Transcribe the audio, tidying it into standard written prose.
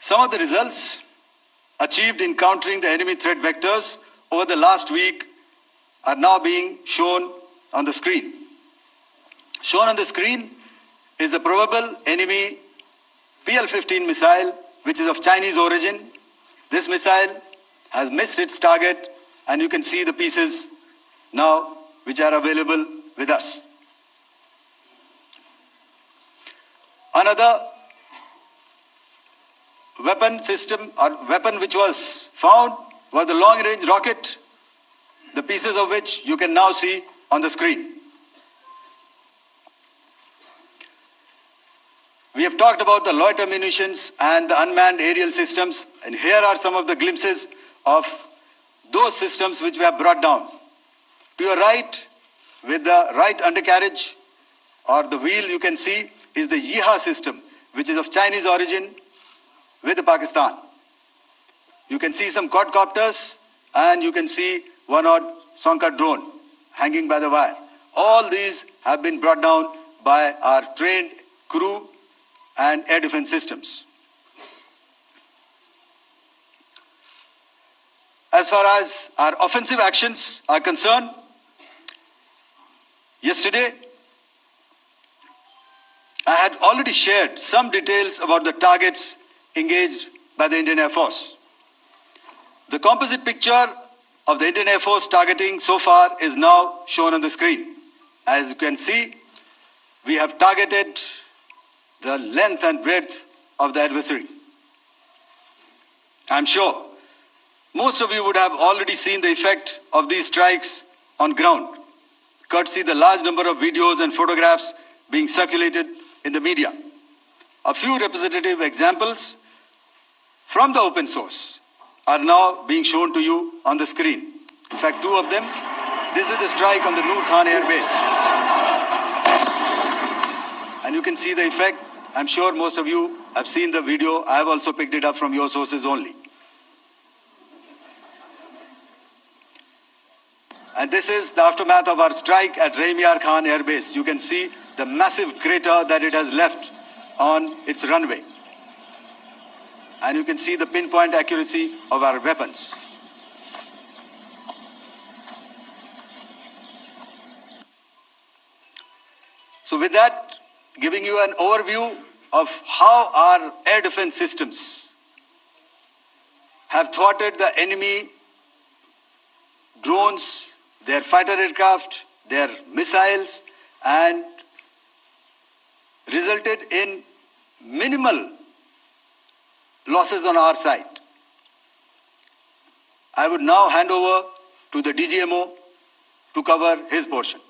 Some of the results achieved in countering the enemy threat vectors over the last week are now being shown on the screen. Shown on the screen is the probable enemy PL-15 missile, which is of Chinese origin. This missile has missed its target, and you can see the pieces now which are available with us. Another weapon system or weapon which was found was the long-range rocket, the pieces of which you can now see on the screen. We have talked about the loiter munitions and the unmanned aerial systems, and here are some of the glimpses of those systems which we have brought down. To your right, with the right undercarriage or the wheel, you can see is the Yeeha system, which is of Chinese origin with Pakistan. You can see some quadcopters, and you can see one odd Sonka drone hanging by the wire. All these have been brought down by our trained crew and air defense systems. As far as our offensive actions are concerned, yesterday I had already shared some details about the targets engaged by the Indian Air Force. The composite picture of the Indian Air Force targeting so far is now shown on the screen. As you can see, we have targeted the length and breadth of the adversary. I'm sure most of you would have already seen the effect of these strikes on ground, courtesy the large number of videos and photographs being circulated in the media. A few representative examples from the open source are now being shown to you on the screen. In fact, two of them. This is the strike on the Noor Khan Air Base. And you can see the effect. I'm sure most of you have seen the video. I have also picked it up from your sources only. And this is the aftermath of our strike at Raimiar Khan Air Base. You can see the massive crater that it has left on its runway. And you can see the pinpoint accuracy of our weapons. So with that, giving you an overview of how our air defense systems have thwarted the enemy drones, their fighter aircraft, their missiles, and resulted in minimal losses on our side. I would now hand over to the DGMO to cover his portion.